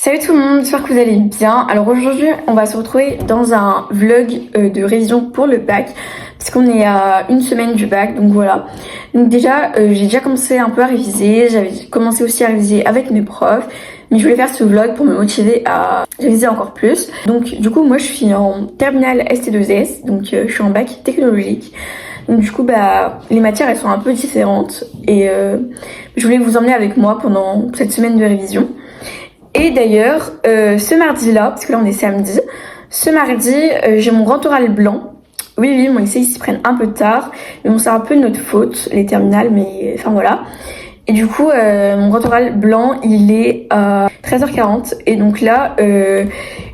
Salut tout le monde, j'espère que vous allez bien. Alors aujourd'hui on va se retrouver dans un vlog de révision pour le bac puisqu'on est à une semaine du bac, donc voilà. Donc déjà j'ai déjà commencé un peu à réviser, j'avais commencé aussi à réviser avec mes profs, mais je voulais faire ce vlog pour me motiver à réviser encore plus. Donc du coup moi je suis en terminale ST2S, donc je suis en bac technologique. Donc du coup les matières elles sont un peu différentes et je voulais vous emmener avec moi pendant cette semaine de révision. Et d'ailleurs, ce mardi-là, parce que là on est samedi, ce mardi, j'ai mon grand oral blanc. Oui, mon lycée ils s'y prennent un peu tard, mais bon c'est un peu de notre faute, les terminales, mais enfin voilà. Et du coup, mon grand oral blanc, il est à 13h40. Et donc là,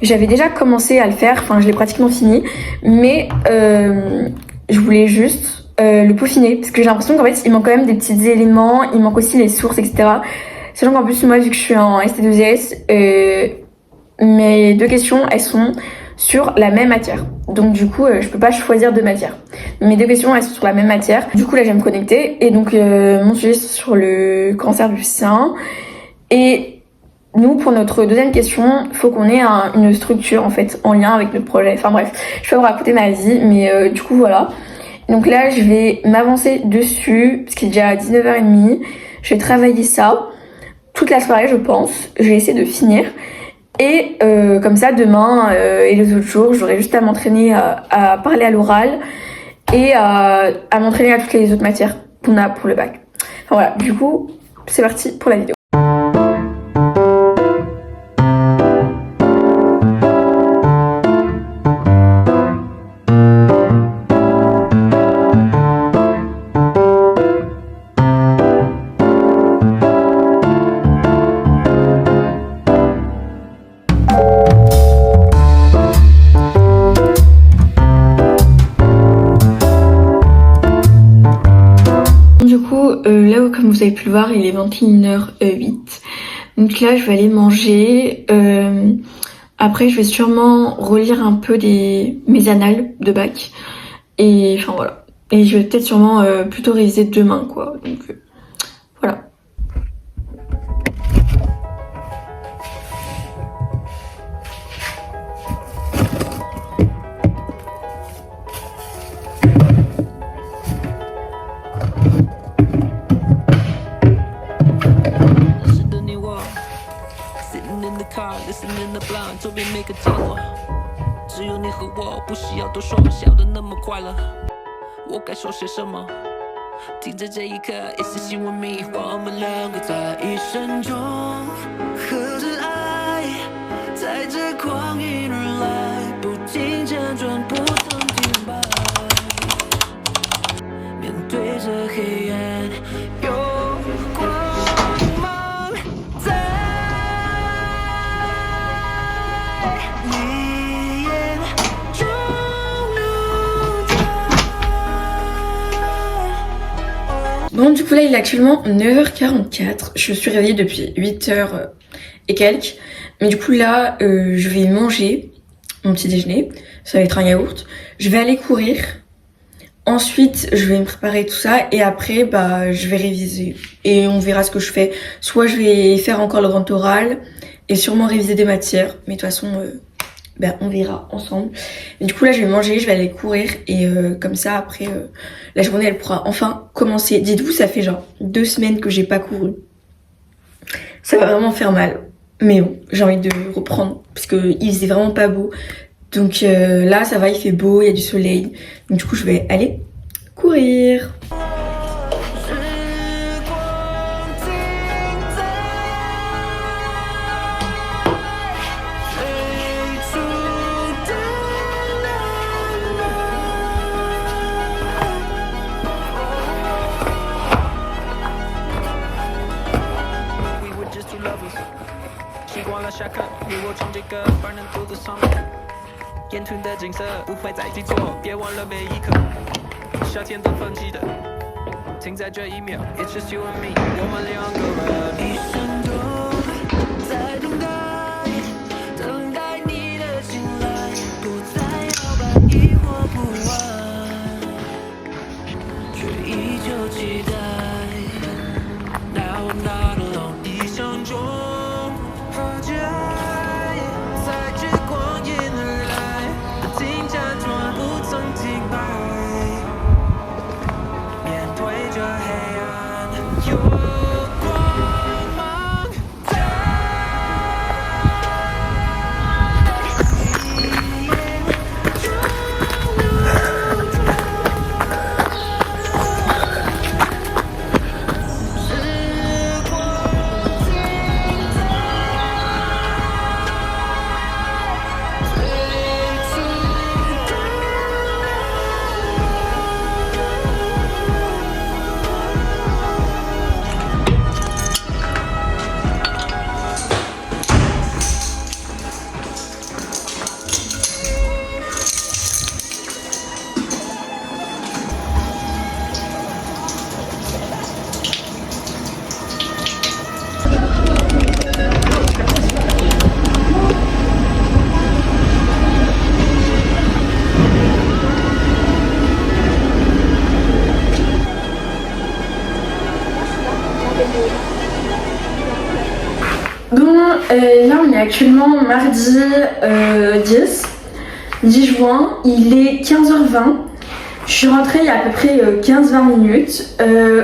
j'avais déjà commencé à le faire, enfin je l'ai pratiquement fini, mais je voulais juste le peaufiner, parce que j'ai l'impression qu'en fait il manque quand même des petits éléments, il manque aussi les sources, etc. Sachant qu'en plus, moi, vu que je suis en ST2S, mes deux questions, elles sont sur la même matière. Donc du coup, je peux pas choisir deux matières. Mes deux questions, elles sont sur la même matière. Du coup, là, je vais me connecter. Et donc, mon sujet, c'est sur le cancer du sein. Et nous, pour notre deuxième question, il faut qu'on ait une structure, en fait, en lien avec notre projet. Enfin bref, je vais vous raconter ma vie, mais du coup, voilà. Donc là, je vais m'avancer dessus, parce qu'il est déjà 19h30. Je vais travailler ça toute la soirée, je pense. Je vais essayer de finir. Et comme ça, demain et les autres jours, j'aurai juste à m'entraîner à parler à l'oral et à m'entraîner à toutes les autres matières qu'on a pour le bac. Enfin voilà, du coup, c'est parti pour la vidéo. Là, comme vous avez pu le voir, il est 21h08. Donc là, je vais aller manger. Après, je vais sûrement relire un peu mes annales de bac. Et enfin voilà. Et je vais peut-être sûrement plutôt réviser demain, quoi. Donc voilà. listening the blind， 周边每个角落，只有你和我，不需要多说，笑得那么快乐。我该说些什么？停在这一刻，一丝希望迷惑我们两个在一生中，和着爱，在这旷野而来，不停辗转，不曾停摆。面对着黑暗，有光芒在。Bon, du coup là il est actuellement 9h44, je suis réveillée depuis 8h et quelques, mais du coup là je vais manger mon petit déjeuner, ça va être un yaourt, je vais aller courir, ensuite je vais me préparer tout ça et après je vais réviser et on verra ce que je fais, soit je vais faire encore le grand oral et sûrement réviser des matières, mais de toute façon on verra ensemble. Mais du coup là je vais manger, je vais aller courir et comme ça après la journée elle pourra enfin commencer. Dites-vous ça fait genre 2 semaines que j'ai pas couru. Ça va vraiment faire mal. Mais bon, j'ai envie de reprendre parce que il faisait vraiment pas beau. Donc là ça va, il fait beau, il y a du soleil. Donc du coup je vais aller courir. It's just you and me， 我们两个人一生中在等待，等待你的醒来，不再摇摆，疑惑不安，却依旧期待。Now I'm not alone， 一生中和解。Là on est actuellement mardi 10 juin, il est 15h20. Je suis rentrée il y a à peu près 15-20 minutes.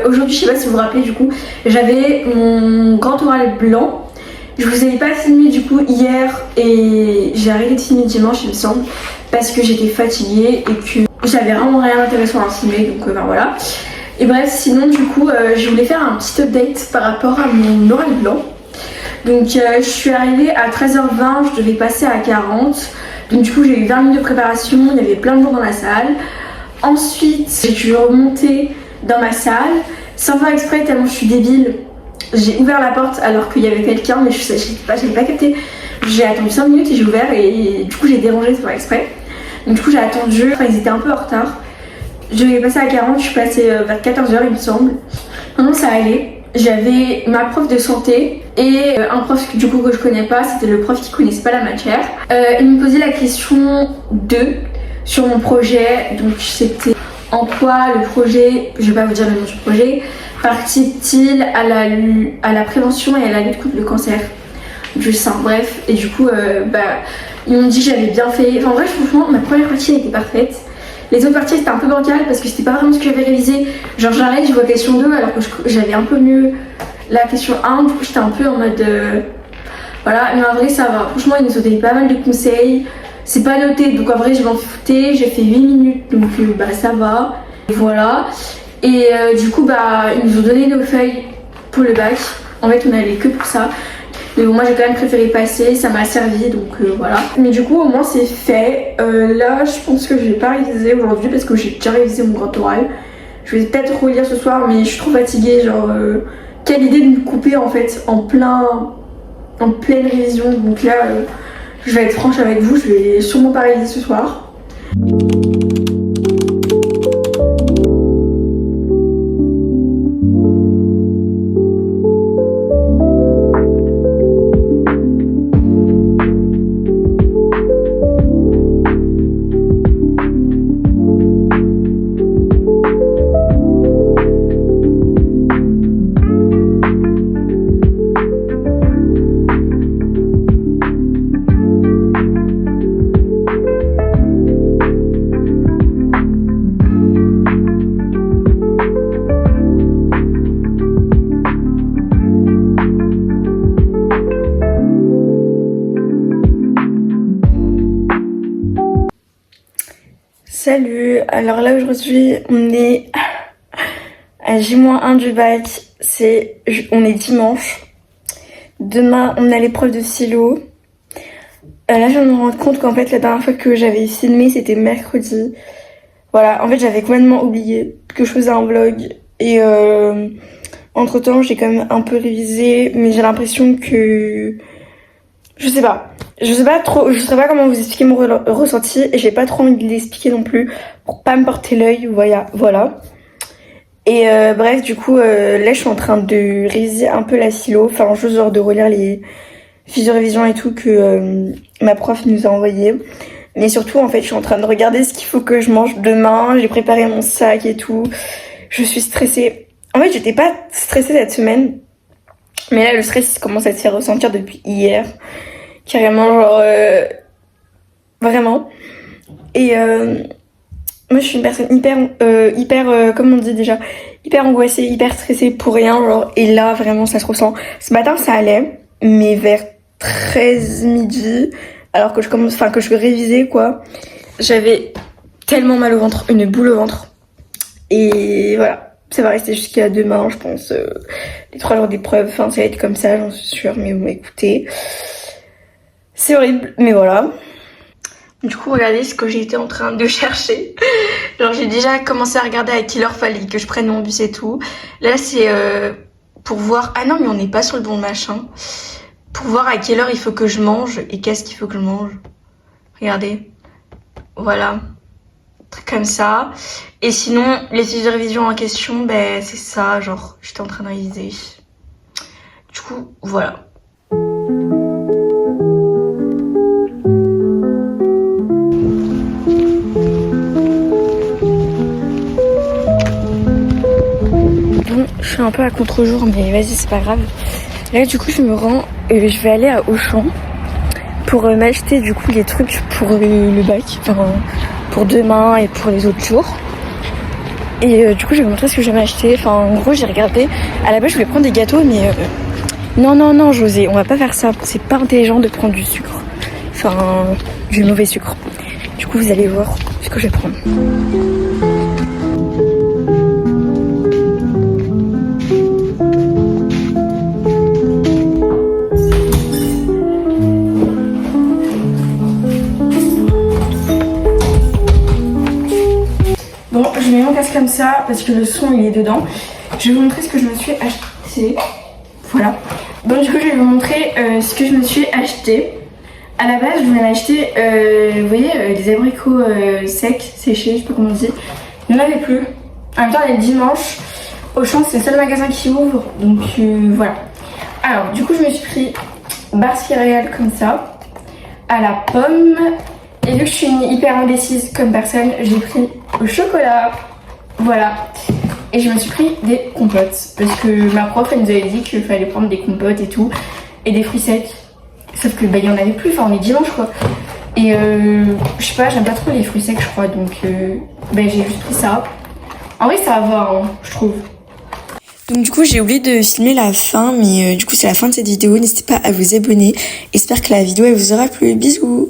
Aujourd'hui, je sais pas si vous vous rappelez, du coup, j'avais mon grand oral blanc. Je vous avais pas filmé du coup hier et j'ai arrêté de filmer dimanche, il me semble, parce que j'étais fatiguée et que j'avais vraiment rien d'intéressant à filmer, donc ben voilà. Et bref, sinon du coup, je voulais faire un petit update par rapport à mon oral blanc. Donc je suis arrivée à 13h20, je devais passer à 40. Donc du coup j'ai eu 20 minutes de préparation, il y avait plein de gens dans la salle. Ensuite j'ai dû remonter dans ma salle, sans faire exprès tellement je suis débile. J'ai ouvert la porte alors qu'il y avait quelqu'un mais je n'avais pas capté. J'ai attendu 5 minutes et j'ai ouvert et du coup j'ai dérangé sans faire exprès. Donc du coup j'ai attendu, enfin ils étaient un peu en retard. Je devais passer à 40, je suis passée vers 14h il me semble. Maintenant ça allait. J'avais ma prof de santé et un prof du coup que je connais pas, c'était le prof qui connaissait pas la matière. Il me posait la question 2 sur mon projet, donc c'était en quoi le projet, je vais pas vous dire le nom du projet, participe-t-il à la prévention et à la lutte contre le cancer du sein, bref. Et du coup ils m'ont dit que j'avais bien fait, enfin en vrai franchement ma première partie elle était parfaite. Les autres parties c'était un peu bancal parce que c'était pas vraiment ce que j'avais révisé. Genre j'arrête, je vois question 2 alors que j'avais un peu mieux la question 1. Du coup j'étais un peu en mode voilà, mais en vrai ça va. Franchement ils nous ont donné pas mal de conseils. C'est pas noté donc en vrai je m'en foutais. J'ai fait 8 minutes donc ça va. Et voilà. Et du coup ils nous ont donné nos feuilles pour le bac. En fait on allait que pour ça. Mais bon, moi j'ai quand même préféré passer, ça m'a servi donc voilà. Mais du coup au moins c'est fait. Là je pense que je vais pas réviser aujourd'hui parce que j'ai déjà révisé mon grand oral. Je vais peut-être relire ce soir mais je suis trop fatiguée, genre quelle idée de me couper en fait en pleine révision. Donc là je vais être franche avec vous, je vais sûrement pas réviser ce soir. Salut, alors là aujourd'hui on est à J-1 du bac, on est dimanche. Demain on a l'épreuve de philo. Là je viens de me rendre compte qu'en fait la dernière fois que j'avais filmé c'était mercredi. Voilà, en fait j'avais complètement oublié que je faisais un vlog et entre temps j'ai quand même un peu révisé mais j'ai l'impression que... Je sais pas trop, je sais pas comment vous expliquer mon ressenti et j'ai pas trop envie de l'expliquer non plus pour pas me porter l'œil, voilà. Et bref, du coup, là je suis en train de réviser un peu la philo, enfin juste genre de relire les fiches de révision et tout que ma prof nous a envoyé. Mais surtout, en fait, je suis en train de regarder ce qu'il faut que je mange demain, j'ai préparé mon sac et tout. Je suis stressée. En fait, j'étais pas stressée cette semaine, mais là le stress commence à se faire ressentir depuis hier. Carrément, genre vraiment. Et moi je suis une personne hyper comment on dit déjà, hyper angoissée, hyper stressée pour rien, genre, et là vraiment ça se ressent. Ce matin ça allait, mais vers 13 midi, alors que je révisais quoi, j'avais tellement mal au ventre, une boule au ventre. Et voilà, ça va rester jusqu'à demain je pense, les 3 jours d'épreuve, enfin ça va être comme ça j'en suis sûre, mais bon écoutez, c'est horrible, mais voilà. Du coup, regardez ce que j'étais en train de chercher. Genre, j'ai déjà commencé à regarder à quelle heure fallait que je prenne mon bus et tout. Là, c'est pour voir... Ah non, mais on n'est pas sur le bon machin. Pour voir à quelle heure il faut que je mange et qu'est-ce qu'il faut que je mange. Regardez. Voilà. Truc comme ça. Et sinon, les fiches de révision en question, c'est ça. Genre, j'étais en train de réviser. Du coup, voilà. Je suis un peu à contre-jour mais vas-y c'est pas grave. Là du coup je me rends, je vais aller à Auchan pour m'acheter du coup les trucs pour le bac, enfin pour demain et pour les autres jours. Et du coup je vais vous montrer ce que je vais m'acheter. Enfin en gros j'ai regardé, à la base je voulais prendre des gâteaux mais non José, on va pas faire ça, c'est pas intelligent de prendre du sucre, enfin du mauvais sucre. Du coup vous allez voir ce que je vais prendre. Bon, je mets mon casque comme ça parce que le son il est dedans. Je vais vous montrer ce que je me suis acheté. Voilà. Donc du coup je vais vous montrer ce que je me suis acheté. À la base je voulais m'acheter, vous voyez, des abricots secs, séchés, je sais pas comment on dit. Il n'y en avait plus. En même temps on est dimanche. Auchan c'est le seul magasin qui ouvre. Donc voilà. Alors du coup je me suis pris barre céréales comme ça, à la pomme. Et vu que je suis une hyper indécise comme personne, j'ai pris au chocolat. Voilà. Et je me suis pris des compotes. Parce que ma prof, elle nous avait dit qu'il fallait prendre des compotes et tout. Et des fruits secs. Sauf que bah il y en avait plus, enfin on est dimanche quoi. Et je sais pas, j'aime pas trop les fruits secs je crois. Donc bah, j'ai juste pris ça. En vrai ça va hein, je trouve. Donc du coup j'ai oublié de filmer la fin. Mais du coup c'est la fin de cette vidéo. N'hésitez pas à vous abonner. J'espère que la vidéo elle vous aura plu. Bisous.